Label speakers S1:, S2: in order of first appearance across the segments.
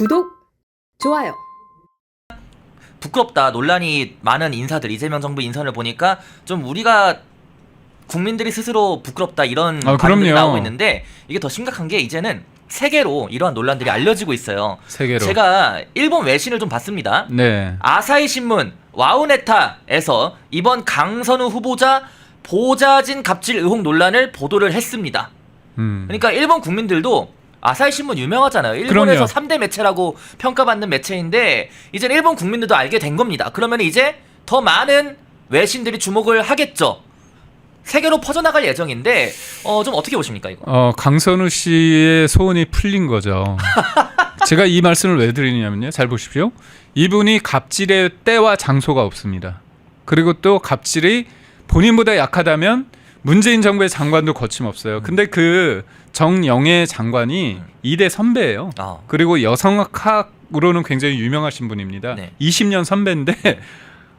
S1: 구독, 좋아요.
S2: 부끄럽다. 논란이 많은 인사들, 이재명 정부 인선을 보니까 좀 우리가 국민들이 스스로 부끄럽다 이런 반응들이 나오고 있는데, 이게 더 심각한 게 이제는 세계로 이러한 논란들이 알려지고 있어요.
S3: 세계로.
S2: 제가 일본 외신을 좀 봤습니다.
S3: 네.
S2: 아사히 신문 와우네타에서 이번 강선우 후보자 보좌진 갑질 의혹 논란을 보도를 했습니다. 그러니까 일본 국민들도 아사히 신문 유명하잖아요. 일본에서
S3: 그럼요.
S2: 3대 매체라고 평가받는 매체인데 이제 일본 국민들도 알게 된 겁니다. 그러면 이제 더 많은 외신들이 주목을 하겠죠. 세계로 퍼져나갈 예정인데 좀 어떻게 보십니까 이거?
S3: 강선우 씨의 소원이 풀린 거죠. 제가 이 말씀을 왜 드리냐면요. 잘 보십시오. 이분이 갑질의 때와 장소가 없습니다. 그리고 또 갑질이 본인보다 약하다면 문재인 정부의 장관도 거침없어요. 근데 그 정영애 장관이 2대 선배예요. 그리고 여성학으로는 굉장히 유명하신 분입니다.
S2: 네.
S3: 20년 선배인데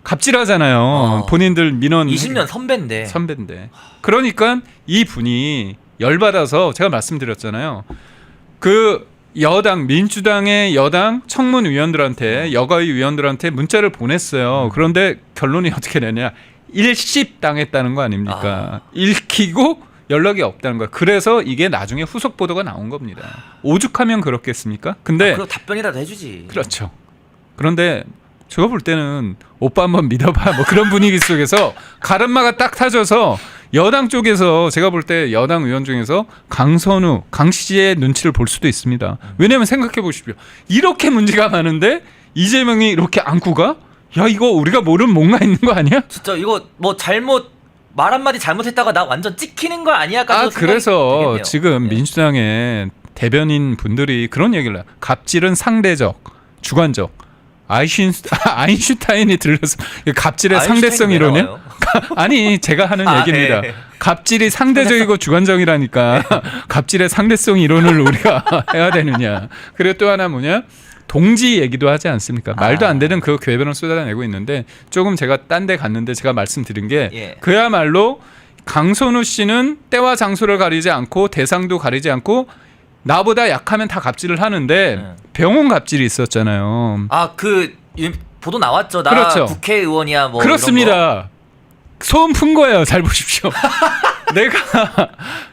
S3: 갑질하잖아요. 본인들 민원
S2: 20년 선배인데.
S3: 그러니까 이 분이 열받아서 제가 말씀드렸잖아요. 그 여당 민주당의 여당 청문위원들한테 여가위 위원들한테 문자를 보냈어요. 그런데 결론이 어떻게 되냐? 일십 당했다는 거 아닙니까? 읽히고 연락이 없다는 거야. 그래서 이게 나중에 후속 보도가 나온 겁니다. 오죽하면 그렇겠습니까? 근데
S2: 그럼 답변이라도 해주지.
S3: 그렇죠. 그런데 제가 볼 때는 오빠 한번 믿어봐 뭐 그런 분위기 속에서 가르마가 딱 타져서 여당 쪽에서 제가 볼 때 여당 의원 중에서 강선우, 강 씨의 눈치를 볼 수도 있습니다. 왜냐하면 생각해 보십시오. 이렇게 문제가 많은데 이재명이 이렇게 안고 가? 야 이거 우리가 모르는 뭔가 있는 거 아니야?
S2: 진짜 이거 뭐 말 한마디 잘못했다가 나 완전 찍히는 거 아니야까지.
S3: 그래서
S2: 되겠네요.
S3: 지금
S2: 네.
S3: 민주당의 대변인 분들이 그런 얘기를 해요. 갑질은 상대적, 주관적. 아인슈타인이 들려서 갑질의 상대성 이론이요? 아니 제가 하는 얘기입니다.
S2: 네.
S3: 갑질이 상대적이고 주관적이라니까 갑질의 상대성 이론을 우리가 해야 되느냐. 그리고 또 하나 뭐냐? 동지 얘기도 하지 않습니까? 말도 안 되는 그 궤변을 쏟아내고 있는데 조금 제가 딴 데 갔는데 제가 말씀드린 게 그야말로 강선우 씨는 때와 장소를 가리지 않고 대상도 가리지 않고 나보다 약하면 다 갑질을 하는데 병원 갑질이 있었잖아요.
S2: 그 보도 나왔죠. 나
S3: 그렇죠.
S2: 국회의원이야 뭐.
S3: 그렇습니다. 소음 푼 거예요. 잘 보십시오. 내가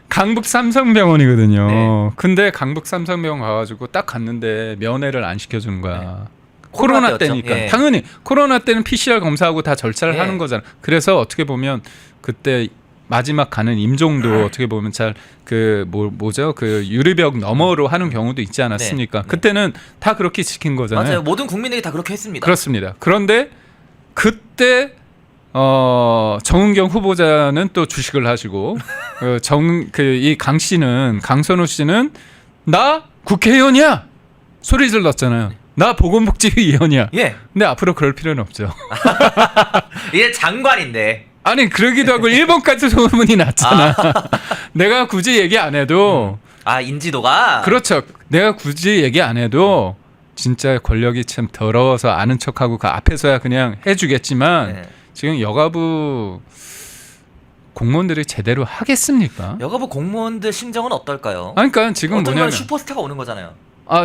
S3: 강북 삼성병원이거든요.
S2: 네.
S3: 근데 강북 삼성병원 가가지고 딱 갔는데 면회를 안 시켜준 거야.
S2: 네.
S3: 코로나 때니까.
S2: 예.
S3: 당연히 코로나 때는 PCR 검사하고 다 절차를 하는 거잖아. 그래서 어떻게 보면 그때 마지막 가는 임종도 어떻게 보면 잘 뭐죠? 그 유리벽 너머로 하는 경우도 있지 않았습니까?
S2: 네.
S3: 그때는 다 그렇게 지킨 거잖아요.
S2: 맞아요. 모든 국민들이 다 그렇게 했습니다.
S3: 그렇습니다. 그런데 그때 정은경 후보자는 또 주식을 하시고 이 강 씨는 강선우 씨는 나 국회의원이야 소리 질렀잖아요. 나 보건복지위원이야.
S2: 예.
S3: 근데 앞으로 그럴 필요는 없죠.
S2: 이게 장관인데.
S3: 아니 그러기도 하고 일본까지 소문이 났잖아. 내가 굳이 얘기 안 해도
S2: 인지도가
S3: 그렇죠. 내가 굳이 얘기 안 해도 진짜 권력이 참 더러워서 아는 척하고 그 앞에서야 그냥 해주겠지만 지금 여가부 공무원들이 제대로 하겠습니까?
S2: 여가부 공무원들 심정은 어떨까요?
S3: 그러니까 지금
S2: 어떤
S3: 뭐냐면
S2: 슈퍼스타가 오는 거잖아요.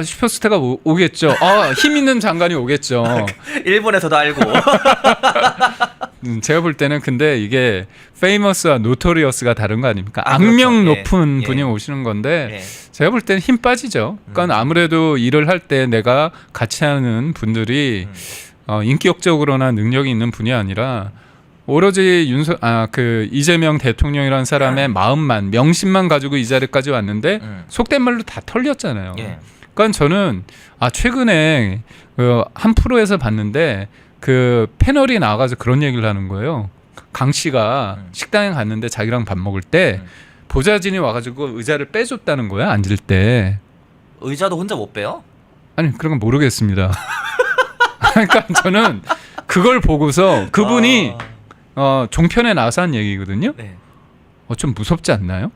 S3: 슈퍼스타가 오겠죠. 힘 있는 장관이 오겠죠.
S2: 일본에서도 알고.
S3: 제가 볼 때는 근데 이게 페이머스와 노토리어스가 다른 거 아닙니까?
S2: 그렇죠.
S3: 악명 높은 분이 오시는 건데 제가 볼 때는 힘 빠지죠. 그러니까 아무래도 일을 할 때 내가 같이 하는 분들이 인격적으로나 능력이 있는 분이 아니라 오로지 이재명 대통령이라는 사람의 마음만 명심만 가지고 이 자리까지 왔는데 속된 말로 다 털렸잖아요. 그러니까 저는 최근에 한 프로에서 봤는데 그 패널이 나와가지고 그런 얘기를 하는 거예요. 강 씨가 식당에 갔는데 자기랑 밥 먹을 때 보좌진이 와가지고 의자를 빼줬다는 거야 앉을 때.
S2: 의자도 혼자 못 빼요?
S3: 아니 그런 건 모르겠습니다. 그러니까 저는 그걸 보고서 그분이 종편에 나와서 한 얘기거든요. 좀 무섭지 않나요?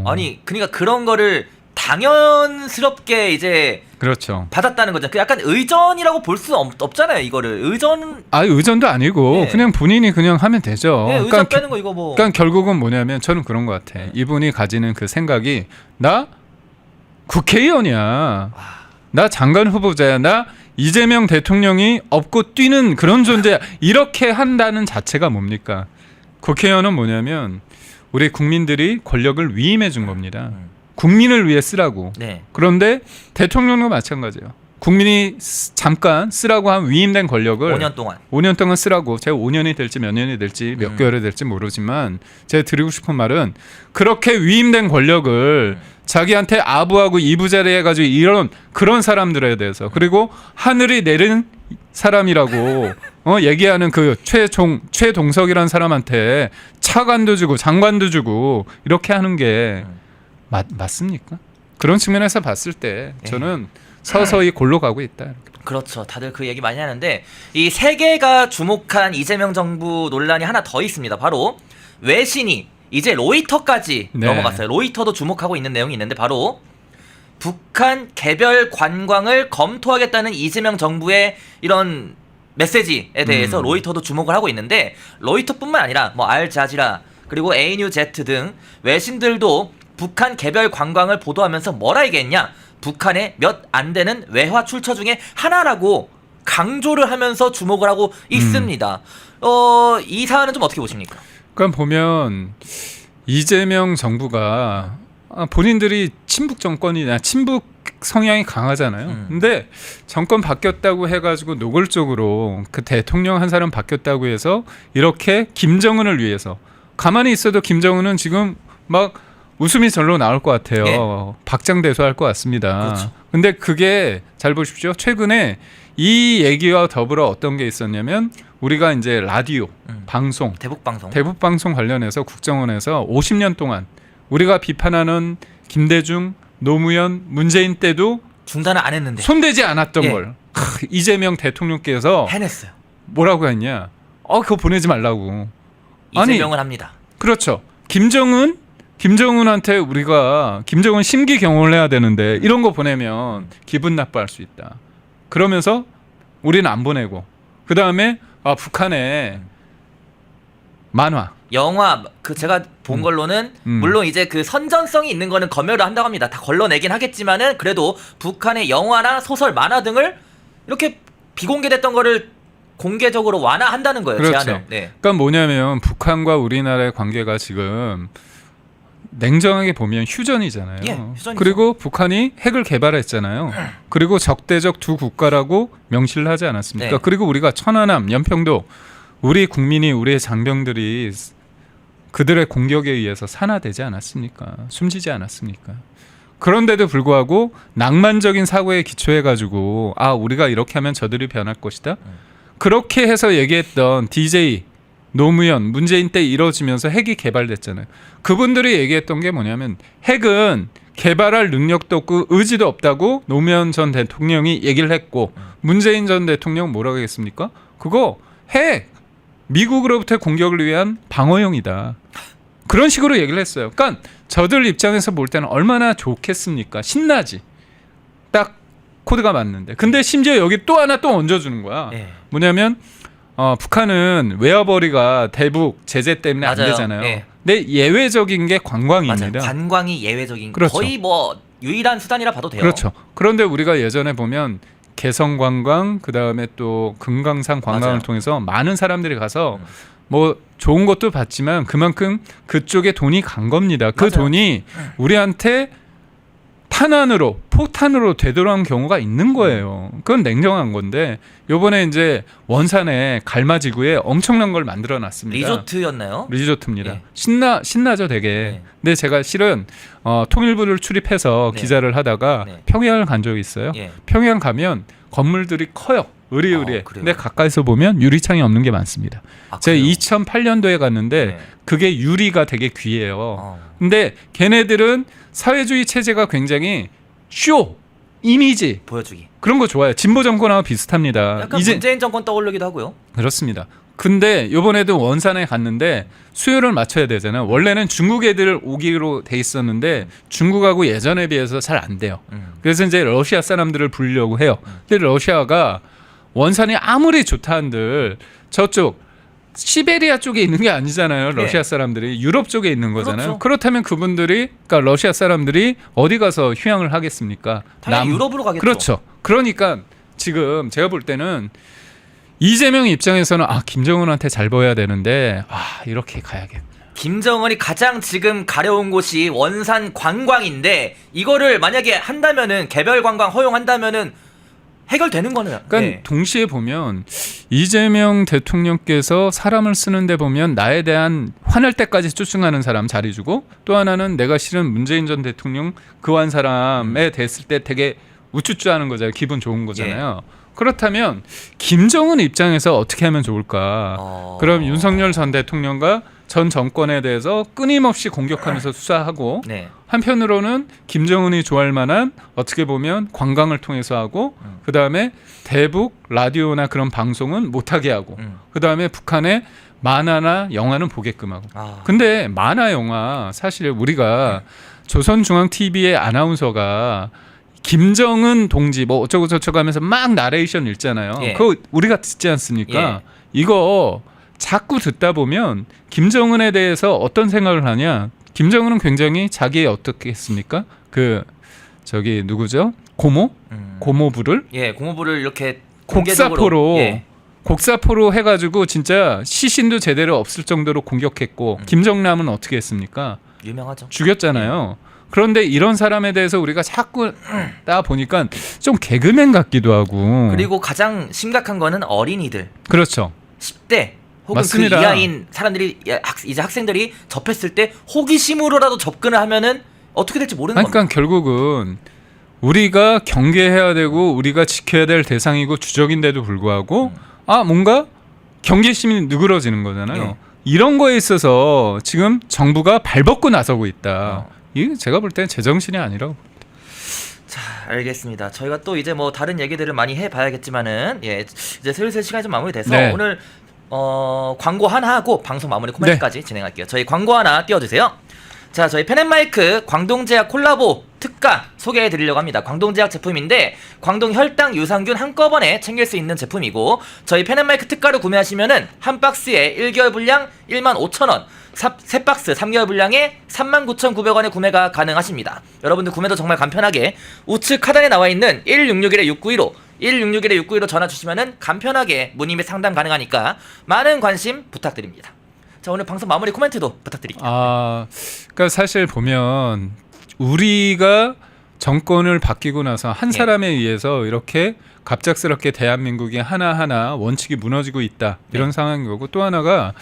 S2: 아니 그러니까 그런 거를 당연스럽게 이제
S3: 그렇죠.
S2: 받았다는 거죠. 약간 의전이라고 볼 수 없잖아요. 이거를
S3: 의전도 아니고 그냥 본인이 그냥 하면 되죠.
S2: 의전 빼는 거 이거 뭐.
S3: 그러니까 결국은 뭐냐면 저는 그런 것 같아. 이분이 가지는 그 생각이 나 국회의원이야. 나 장관 후보자야. 나 이재명 대통령이 업고 뛰는 그런 존재야. 이렇게 한다는 자체가 뭡니까? 국회의원은 뭐냐면 우리 국민들이 권력을 위임해 준 겁니다. 국민을 위해 쓰라고.
S2: 네.
S3: 그런데 대통령도 마찬가지예요. 국민이 잠깐 쓰라고 한 위임된 권력을 5년 동안 쓰라고. 제가 5년이 될지 몇 년이 될지 몇 개월이 될지 모르지만 제가 드리고 싶은 말은 그렇게 위임된 권력을 자기한테 아부하고 이부자리 해가지고 이런 그런 사람들에 대해서 그리고 하늘이 내린 사람이라고 얘기하는 그 최동석이라는 사람한테 차관도 주고 장관도 주고 이렇게 하는 게 맞습니까? 그런 측면에서 봤을 때 저는 서서히 골로 가고 있다.
S2: 그렇죠. 다들 그 얘기 많이 하는데 이 세계가 주목한 이재명 정부 논란이 하나 더 있습니다. 바로 외신이 이제 로이터까지 넘어갔어요. 로이터도 주목하고 있는 내용이 있는데 바로 북한 개별 관광을 검토하겠다는 이재명 정부의 이런 메시지에 대해서 로이터도 주목을 하고 있는데 로이터뿐만 아니라 뭐 알자지라 그리고 ANZ 등 외신들도 북한 개별 관광을 보도하면서 뭐라 얘기했냐? 북한의 몇 안 되는 외화 출처 중에 하나라고 강조를 하면서 주목을 하고 있습니다. 이 사안은 좀 어떻게 보십니까?
S3: 그럼 보면 이재명 정부가 본인들이 친북 정권이나 친북 성향이 강하잖아요. 근데 정권 바뀌었다고 해가지고 노골적으로 그 대통령 한 사람 바뀌었다고 해서 이렇게 김정은을 위해서 가만히 있어도 김정은은 지금 막 웃음이 절로 나올 것 같아요. 예. 박장대소할 것 같습니다.
S2: 그렇죠.
S3: 근데 그게 잘 보십시오. 최근에 이 얘기와 더불어 어떤 게 있었냐면 우리가 이제 라디오, 방송, 대북방송 관련해서 국정원에서 50년 동안 우리가 비판하는 김대중, 노무현, 문재인 때도
S2: 중단을 안 했는데
S3: 손대지 않았던 걸 이재명 대통령께서
S2: 해냈어요.
S3: 뭐라고 했냐? 그거 보내지 말라고.
S2: 이재명을 합니다.
S3: 그렇죠. 김정은한테 우리가 김정은 심기 경호를 해야 되는데 이런 거 보내면 기분 나빠할 수 있다. 그러면서 우리는 안 보내고 그 다음에 북한에 만화,
S2: 영화 그 제가 본 걸로는 물론 이제 그 선전성이 있는 거는 검열을 한다고 합니다. 다 걸러내긴 하겠지만은 그래도 북한의 영화나 소설, 만화 등을 이렇게 비공개됐던 거를 공개적으로 완화한다는 거예요.
S3: 그렇죠.
S2: 제안을. 네.
S3: 그러니까 뭐냐면 북한과 우리나라의 관계가 지금 냉정하게 보면 휴전이잖아요.
S2: 예, 휴전이죠.
S3: 그리고 북한이 핵을 개발했잖아요. 그리고 적대적 두 국가라고 명시를 하지 않았습니까?
S2: 네.
S3: 그리고 우리가 천안함, 연평도 우리 국민이 우리의 장병들이 그들의 공격에 의해서 산화되지 않았습니까? 숨지지 않았습니까? 그런데도 불구하고 낭만적인 사고에 기초해가지고 우리가 이렇게 하면 저들이 변할 것이다. 그렇게 해서 얘기했던 DJ 노무현, 문재인 때 이뤄지면서 핵이 개발됐잖아요. 그분들이 얘기했던 게 뭐냐면 핵은 개발할 능력도 없고 의지도 없다고 노무현 전 대통령이 얘기를 했고 문재인 전 대통령 뭐라고 했습니까? 그거 핵 미국으로부터의 공격을 위한 방어용이다. 그런 식으로 얘기를 했어요. 그러니까 저들 입장에서 볼 때는 얼마나 좋겠습니까? 신나지. 딱 코드가 맞는데. 근데 심지어 여기 또 하나 또 얹어주는 거야.
S2: 네.
S3: 뭐냐면 북한은 외화벌이가 대북 제재 때문에 안 되잖아요. 네. 근데 예외적인 게 관광입니다.
S2: 맞아요. 관광이 예외적인
S3: 그렇죠.
S2: 거의 뭐 유일한 수단이라 봐도 돼요.
S3: 그렇죠. 그런데 우리가 예전에 보면 개성관광 그다음에 또 금강산 관광을 통해서 많은 사람들이 가서 뭐 좋은 것도 봤지만 그만큼 그쪽에 돈이 간 겁니다. 그 돈이 우리한테 탄환으로 포탄으로 되돌아온 경우가 있는 거예요. 그건 냉정한 건데 요번에 이제 원산에 갈마지구에 엄청난 걸 만들어 놨습니다.
S2: 리조트였나요?
S3: 리조트입니다. 네. 신나죠 되게. 네. 근데 제가 실은 통일부를 출입해서 기자를 하다가 평양을 간 적이 있어요. 평양 가면 건물들이 커요. 으리으리해. 근데 가까이서 보면 유리창이 없는 게 많습니다. 제가 2008년도에 갔는데 그게 유리가 되게 귀해요. 근데 걔네들은 사회주의 체제가 굉장히 이미지
S2: 보여주기
S3: 그런 거 좋아요. 진보 정권하고 비슷합니다.
S2: 약간 문재인 정권 떠오르기도 하고요.
S3: 그렇습니다. 근데 이번에도 원산에 갔는데 수요를 맞춰야 되잖아요. 원래는 중국 애들 오기로 돼 있었는데 중국하고 예전에 비해서 잘 안 돼요. 그래서 이제 러시아 사람들을 부르려고 해요. 근데 러시아가 원산이 아무리 좋다 한들 저쪽 시베리아 쪽에 있는 게 아니잖아요. 러시아 사람들이 유럽 쪽에 있는 거잖아요.
S2: 그렇죠.
S3: 그렇다면 그분들이 그러니까 러시아 사람들이 어디 가서 휴양을 하겠습니까?
S2: 당연히 유럽으로 가겠죠.
S3: 그렇죠. 그러니까 지금 제가 볼 때는 이재명 입장에서는 김정은한테 잘 보여야 되는데 이렇게 가야겠.
S2: 김정은이 가장 지금 가려운 곳이 원산 관광인데 이거를 만약에 한다면은 개별 관광 허용한다면은 해결되는 거는.
S3: 그러니까 동시에 보면 이재명 대통령께서 사람을 쓰는데 보면 나에 대한 화낼 때까지 쫓아가는 사람 자리 주고 또 하나는 내가 실은 문재인 전 대통령 그한 사람에 됐을 때 되게 우쭈쭈하는 거잖아요. 기분 좋은 거잖아요. 그렇다면 김정은 입장에서 어떻게 하면 좋을까? 그럼 윤석열 전 대통령과 전 정권에 대해서 끊임없이 공격하면서 수사하고 한편으로는 김정은이 좋아할 만한 어떻게 보면 관광을 통해서 하고 그다음에 대북 라디오나 그런 방송은 못하게 하고 그다음에 북한의 만화나 영화는 보게끔 하고 근데 만화 영화 사실 우리가 조선중앙TV의 아나운서가 김정은 동지 뭐 어쩌고 저쩌고 하면서 막 나레이션 읽잖아요. 그거 우리가 듣지 않습니까? 이거 자꾸 듣다 보면 김정은에 대해서 어떤 생각을 하냐? 김정은은 굉장히 자기의 어떻게 했습니까? 저기 누구죠? 고모부를
S2: 고모부를 이렇게
S3: 곡사포로 해가지고 진짜 시신도 제대로 없을 정도로 공격했고 김정남은 어떻게 했습니까?
S2: 유명하죠.
S3: 죽였잖아요. 그런데 이런 사람에 대해서 우리가 자꾸 따 보니까 좀 개그맨 같기도 하고
S2: 그리고 가장 심각한 거는 어린이들.
S3: 그렇죠.
S2: 10대 혹은
S3: 맞습니다.
S2: 그 이하인 사람들이 이제 학생들이 접했을 때 호기심으로라도 접근을 하면은 어떻게 될지 모르는 겁니다.
S3: 그러니까 결국은 우리가 경계해야 되고 우리가 지켜야 될 대상이고 주적인데도 불구하고 뭔가 경계심이 느그러지는 거잖아요. 이런 거에 있어서 지금 정부가 발벗고 나서고 있다. 이게 제가 볼 때는 제정신이 아니라고.
S2: 자, 알겠습니다. 저희가 또 이제 뭐 다른 얘기들을 많이 해봐야겠지만은 이제 슬슬 시간이 좀 마무리돼서 오늘 광고 하나 하고 방송 마무리 코멘트까지 진행할게요. 저희 광고 하나 띄워주세요. 자, 저희 펜앤마이크 광동제약 콜라보 특가 소개해드리려고 합니다. 광동제약 제품인데 광동 혈당 유산균 한꺼번에 챙길 수 있는 제품이고 저희 펜앤마이크 특가를 구매하시면은 한 박스에 1개월 분량 15,000원 3박스 3개월 분량에 39,900원에 구매가 가능하십니다. 여러분들 구매도 정말 간편하게 우측 하단에 나와있는 1661-6915 1661-6915 전화 주시면은 간편하게 문의 및 상담 가능하니까 많은 관심 부탁드립니다. 자, 오늘 방송 마무리 코멘트도 부탁드릴게요.
S3: 그러니까 사실 보면 우리가 정권을 바뀌고 나서 한 사람에 의해서 이렇게 갑작스럽게 대한민국이 하나하나 원칙이 무너지고 있다 이런 상황인 거고 또 하나가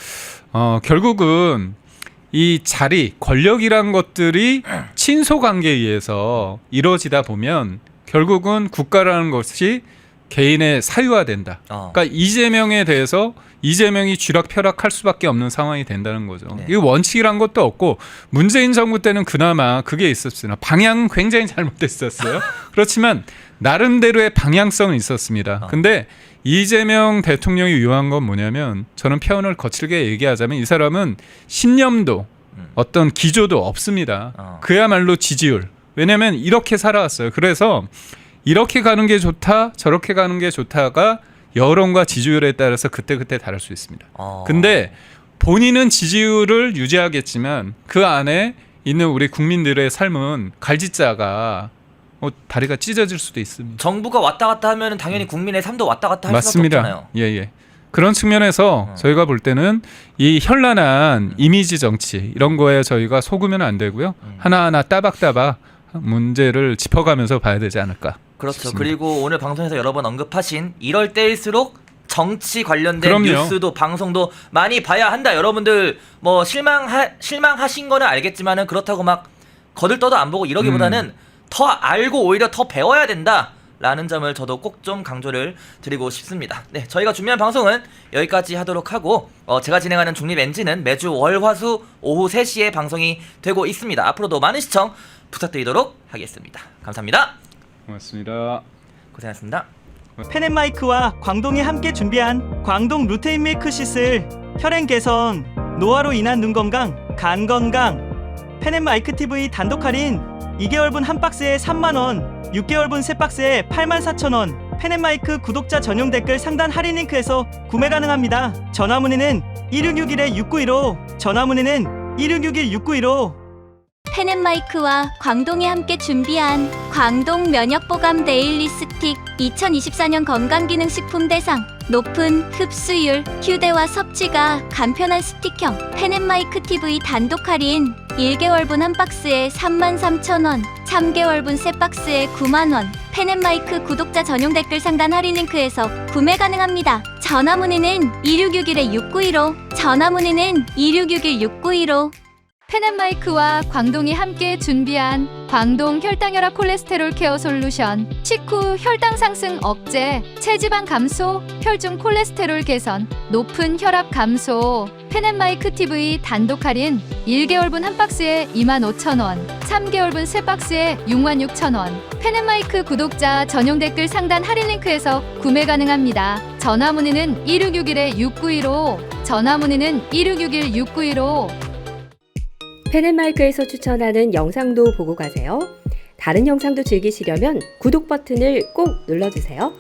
S3: 결국은 이 자리 권력이란 것들이 친소 관계에 의해서 이루어지다 보면 결국은 국가라는 것이 개인의 사유화된다. 그러니까 이재명에 대해서 이재명이 쥐락펴락할 수밖에 없는 상황이 된다는 거죠. 이 원칙이란 것도 없고 문재인 정부 때는 그나마 그게 있었으나 방향은 굉장히 잘못됐었어요. 그렇지만 나름대로의 방향성은 있었습니다. 근데 이재명 대통령이 유효한 건 뭐냐면 저는 표현을 거칠게 얘기하자면 이 사람은 신념도 어떤 기조도 없습니다. 그야말로 지지율. 왜냐하면 이렇게 살아왔어요. 그래서 이렇게 가는 게 좋다 저렇게 가는 게 좋다가 여론과 지지율에 따라서 그때그때 다를 수 있습니다. 근데 본인은 지지율을 유지하겠지만 그 안에 있는 우리 국민들의 삶은 갈짓자가 다리가 찢어질 수도 있습니다.
S2: 정부가 왔다 갔다 하면 당연히 국민의 삶도 왔다 갔다 할 수밖에 없잖아요.
S3: 예. 그런 측면에서 저희가 볼 때는 이 현란한 이미지 정치 이런 거에 저희가 속으면 안 되고요. 하나하나 따박따박 문제를 짚어가면서 봐야 되지 않을까.
S2: 그렇죠.
S3: 싶습니다.
S2: 그리고 오늘 방송에서 여러 번 언급하신 이럴 때일수록 정치 관련된 뉴스도 방송도 많이 봐야 한다. 여러분들 뭐 실망하신 거는 알겠지만은 그렇다고 막 거들떠도 안 보고 이러기보다는 더 알고 오히려 더 배워야 된다. 라는 점을 저도 꼭 좀 강조를 드리고 싶습니다. 네, 저희가 준비한 방송은 여기까지 하도록 하고 제가 진행하는 중립NG는 매주 월, 화, 수 오후 3시에 방송이 되고 있습니다. 앞으로도 많은 시청 부탁드리도록 하겠습니다. 감사합니다.
S3: 고맙습니다.
S2: 고생하셨습니다.
S1: 펜앤마이크와 광동이 함께 준비한 광동 루테인 밀크시슬 혈행 개선, 노화로 인한 눈 건강, 간 건강 펜앤마이크 TV 단독 할인 2개월분 한 박스에 3만원 6개월분 세 박스에 84,000원 펜앤마이크 구독자 전용 댓글 상단 할인 링크에서 구매 가능합니다. 전화 문의는 1661-6915, 전화 문의는 1661-6915.
S4: 펜앤마이크와 광동이 함께 준비한 광동 면역보감 데일리 스틱 2024년 건강기능식품 대상 높은 흡수율, 휴대와 섭취가 간편한 스틱형 펜앤마이크 TV 단독 할인 1개월분 한 박스에 33,000원, 3개월분 세 박스에 9만원, 펜앤마이크 구독자 전용 댓글 상단 할인 링크에서 구매 가능합니다. 전화 문의는 2661-6915, 전화 문의는 2661-6915.
S5: 펜앤마이크와 광동이 함께 준비한 광동 혈당혈압 콜레스테롤 케어 솔루션 식후 혈당 상승 억제, 체지방 감소, 혈중 콜레스테롤 개선, 높은 혈압 감소. 펜앤마이크 TV 단독 할인 1개월분 한 박스에 25,000원, 3개월분 세 박스에 66,000원. 펜앤마이크 구독자 전용 댓글 상단 할인 링크에서 구매 가능합니다. 전화 문의는 1661-6915, 전화 문의는 1661-6915.
S6: 펜앤마이크에서 추천하는 영상도 보고 가세요. 다른 영상도 즐기시려면 구독 버튼을 꼭 눌러주세요.